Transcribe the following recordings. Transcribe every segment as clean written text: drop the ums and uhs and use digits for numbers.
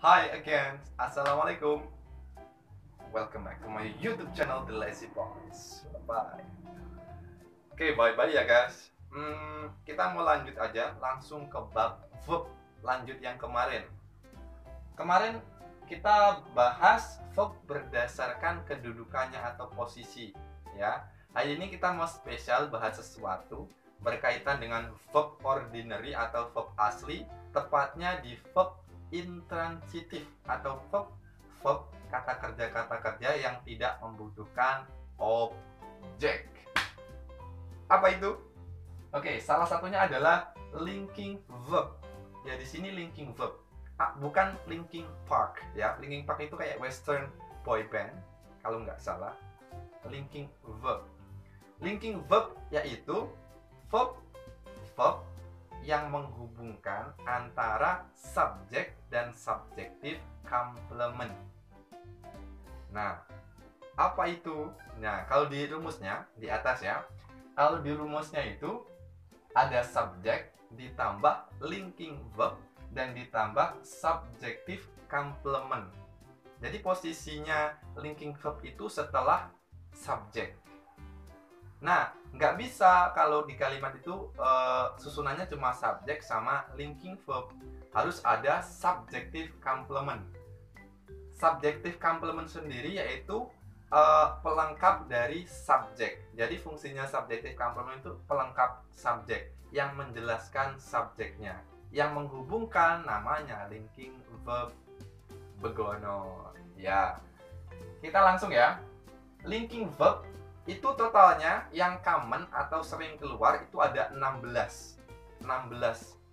Hi again, Assalamualaikum. Welcome back to my YouTube channel, The Lazy Boys. Bye. Oke, bye-bye ya guys. Kita mau lanjut aja, langsung ke bab verb. Lanjut yang kemarin. Kemarin kita bahas verb berdasarkan kedudukannya atau posisi, ya. Hari ini kita mau spesial bahas sesuatu berkaitan dengan verb ordinary atau verb asli, tepatnya di verb intransitif atau verb kata kerja yang tidak membutuhkan objek. Apa itu? Oke, salah satunya adalah linking verb. Ya, di sini linking verb. Bukan linking park ya. Linking park itu kayak western boy band kalau nggak salah. Linking verb. Linking verb yaitu verb yang menghubungkan antara subjek dan subjektif complement. Nah, apa itu? Nah, kalau di rumusnya di atas ya. Kalau di rumusnya itu ada subjek ditambah linking verb dan ditambah subjektif complement. Jadi posisinya linking verb itu setelah subjek. Nah, nggak bisa kalau di kalimat itu susunannya cuma subjek sama linking verb. Harus ada subjektif complement. Subjektif complement sendiri yaitu pelengkap dari subjek. Jadi fungsinya subjektif complement itu pelengkap subjek yang menjelaskan subjeknya. Yang menghubungkan namanya linking verb begono. Ya, kita langsung ya. Linking verb itu totalnya yang common atau sering keluar itu ada 16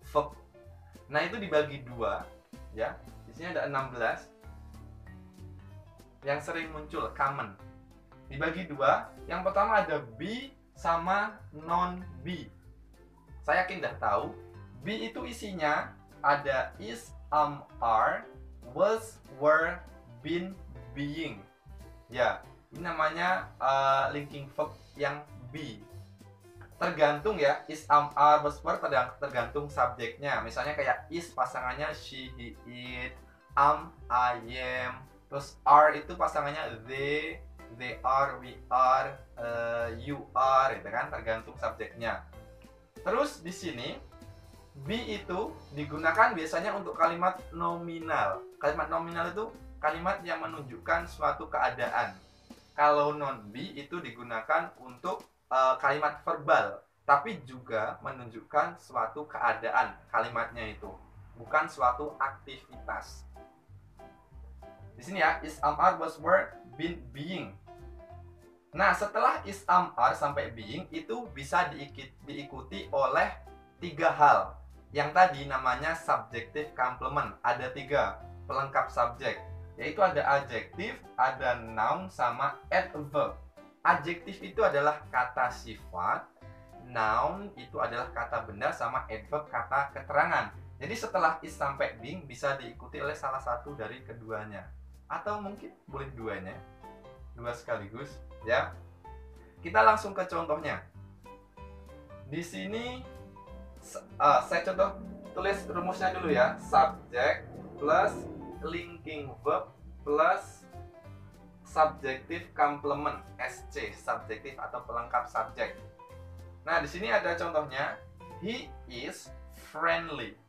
verb. Nah, itu dibagi dua ya. Di sini ada 16 yang sering muncul common. Dibagi dua, yang pertama ada be sama non be. Saya yakin dah tahu, be itu isinya ada is, are, was, were, been, being. Ya, ini namanya linking verb yang be. Tergantung ya, is, are, was, were tergantung subjeknya. Misalnya kayak is pasangannya she, he, it, I am. Terus are itu pasangannya they are, we are, you are, gitu kan, tergantung subjeknya. Terus di sini be itu digunakan biasanya untuk kalimat nominal. Kalimat nominal itu kalimat yang menunjukkan suatu keadaan. Kalau non be itu digunakan untuk kalimat verbal, tapi juga menunjukkan suatu keadaan kalimatnya itu, bukan suatu aktivitas. Di sini ya, is, are, was, were, been, being. Nah, setelah is, are sampai being itu bisa diikuti oleh tiga hal. Yang tadi namanya subjective complement. Ada tiga pelengkap subjek, yaitu ada adjektif, ada noun, sama adverb. Adjektif itu adalah kata sifat, noun itu adalah kata benda, sama adverb kata keterangan. Jadi setelah is sampai being bisa diikuti oleh salah satu dari keduanya. Atau mungkin boleh duanya, dua sekaligus ya. Kita langsung ke contohnya. Di sini saya contoh tulis rumusnya dulu ya. Subjek plus linking verb plus subjective complement, SC, subjektif atau pelengkap subjek. Nah, di sini ada contohnya. He is friendly.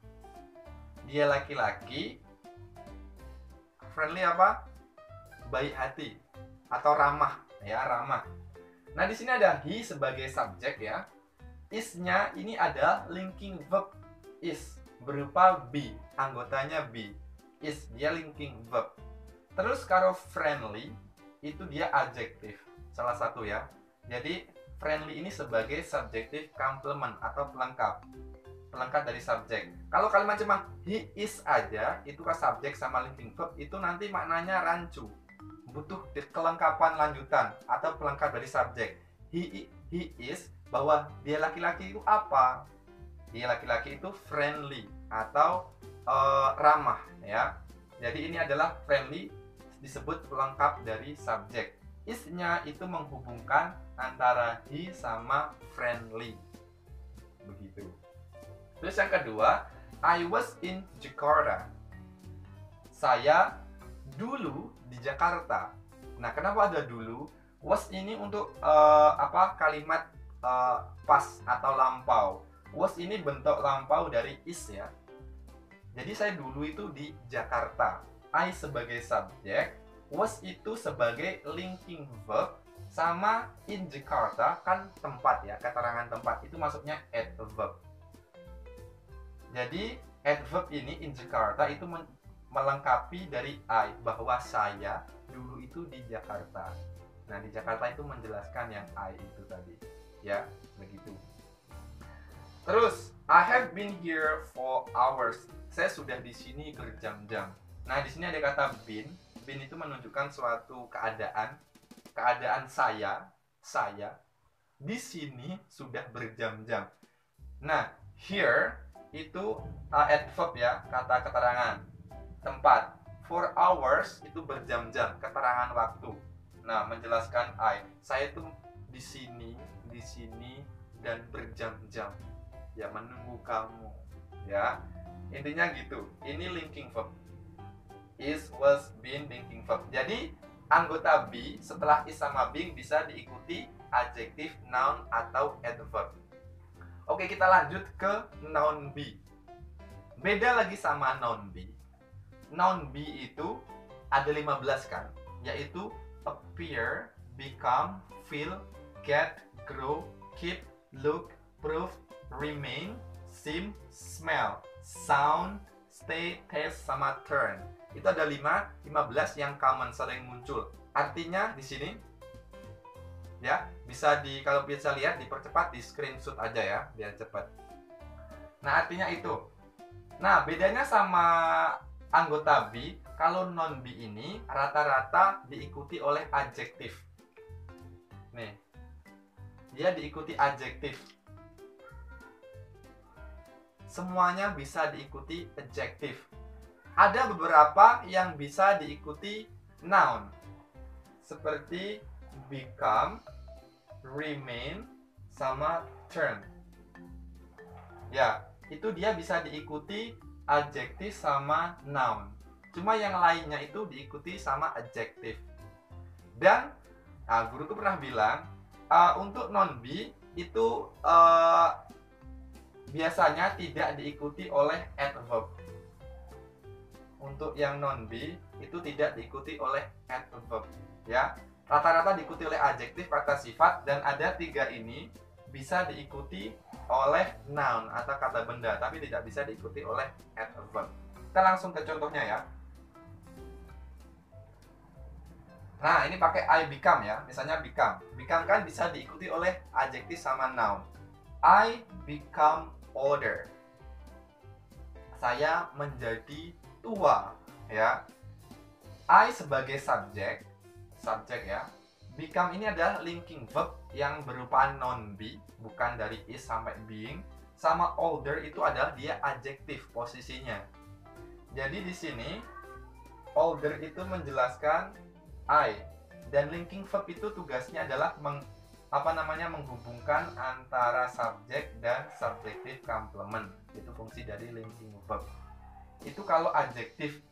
Dia laki-laki. Friendly apa? Baik hati atau ramah ya, ramah. Nah, di sini ada he sebagai subjek ya. Is-nya ini ada linking verb is berupa be, anggotanya be. Is dia linking verb. Terus kalau friendly itu dia adjektif, salah satu ya. Jadi friendly ini sebagai subjective complement atau pelengkap dari subjek. Kalau kalimat cuma he is aja, itu kan subjek sama linking verb, itu nanti maknanya rancu. Butuh kelengkapan lanjutan atau pelengkap dari subjek. He is, bahwa dia laki-laki itu apa? Dia laki-laki itu friendly atau ramah ya. Jadi ini adalah friendly disebut pelengkap dari subjek. Is-nya itu menghubungkan antara he sama friendly. Begitu. Terus yang kedua, I was in Jakarta. Saya dulu di Jakarta. Nah, kenapa ada dulu? Was ini untuk kalimat past atau lampau. Was ini bentuk lampau dari is ya. Jadi saya dulu itu di Jakarta. I sebagai subjek, was itu sebagai linking verb, sama in Jakarta kan tempat ya, keterangan tempat itu masuknya adverb. Jadi adverb ini in Jakarta itu melengkapi dari I, bahwa saya dulu itu di Jakarta. Nah, di Jakarta itu menjelaskan yang I itu tadi ya, begitu. Terus, I have been here for hours. Saya sudah di sini berjam-jam. Nah, di sini ada kata been. Been itu menunjukkan suatu keadaan. Keadaan saya di sini sudah berjam-jam. Nah, here itu adverb ya, kata keterangan. Tempat. For hours itu berjam-jam, keterangan waktu. Nah, menjelaskan I. Saya tuh di sini, dan berjam-jam. Ya, menunggu kamu. Ya, intinya gitu. Ini linking verb. Is, was, been, linking verb. Jadi anggota be setelah is sama being bisa diikuti adjektif, noun, atau adverb. Oke, kita lanjut ke noun be. Beda lagi sama noun be. Noun be itu ada 15 kan, yaitu appear, become, feel, get, grow, keep, look, prove, remain, seem, smell, sound, stay, taste, sama turn. Itu ada 15 yang common, sering muncul. Artinya di sini ya, kalau bisa lihat dipercepat, di screenshot aja ya biar cepat. Nah, artinya itu. Nah, bedanya sama anggota be, kalau non be ini rata-rata diikuti oleh adjektif. Nih, dia diikuti adjektif. Semuanya bisa diikuti adjektif. Ada beberapa yang bisa diikuti noun, seperti become, remain, sama turn. Ya, itu dia bisa diikuti adjektif sama noun. Cuma yang lainnya itu diikuti sama adjektif. Dan guru tuh pernah bilang, untuk non be itu biasanya tidak diikuti oleh adverb. Untuk yang non be itu tidak diikuti oleh adverb ya. Rata-rata diikuti oleh adjektif, kata sifat, dan ada 3 ini bisa diikuti oleh noun atau kata benda, tapi tidak bisa diikuti oleh adverb. Kita langsung ke contohnya ya. Nah, ini pakai I become ya. Misalnya become. Become kan bisa diikuti oleh adjektif sama noun. I become older. Saya menjadi tua ya. I sebagai subjek ya. Become ini adalah linking verb yang berupa non be, bukan dari is sampai being. Sama older itu adalah dia adjektif posisinya. Jadi di sini older itu menjelaskan I, dan linking verb itu tugasnya adalah menghubungkan antara subjek dan subjective complement. Itu fungsi dari linking verb. Itu kalau adjektif.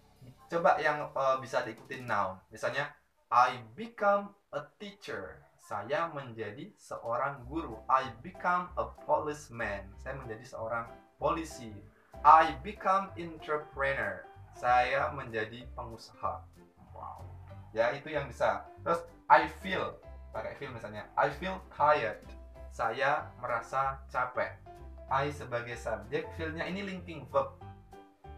Coba yang bisa diikuti noun. Misalnya I become a teacher. Saya menjadi seorang guru. I become a policeman. Saya menjadi seorang polisi. I become entrepreneur. Saya menjadi pengusaha. Wow. Ya, itu yang bisa. Terus I feel, pakai feel misalnya. I feel tired. Saya merasa capek. I sebagai subjek, feel-nya ini linking verb.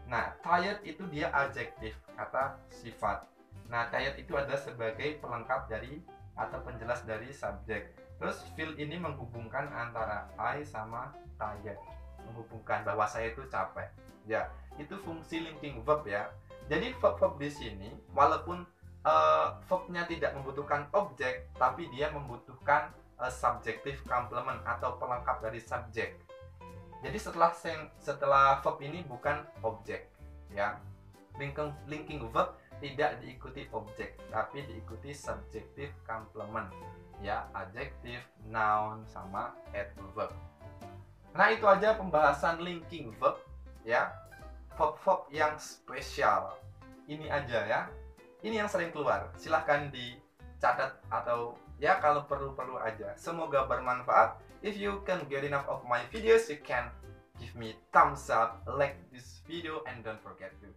Nah, tired itu dia adjektif, kata sifat. Nah, tired itu ada sebagai pelengkap dari atau penjelas dari subjek. Terus feel ini menghubungkan antara I sama tired, menghubungkan bahwa saya itu capek. Ya, itu fungsi linking verb ya. Jadi verb-verb di sini walaupun verbnya tidak membutuhkan objek, tapi dia membutuhkan subjective complement atau pelengkap dari subjek. Jadi setelah verb ini bukan objek ya. Linking verb tidak diikuti objek, tapi diikuti subjective complement ya, adjektif, noun, sama adverb. Nah, itu aja pembahasan linking verb ya, verb-verb yang spesial. ini aja ya. Ini yang sering keluar. Silahkan dicatat atau ya kalau perlu-perlu aja. Semoga bermanfaat. If you can get enough of my videos, you can give me thumbs up, like this video, and don't forget to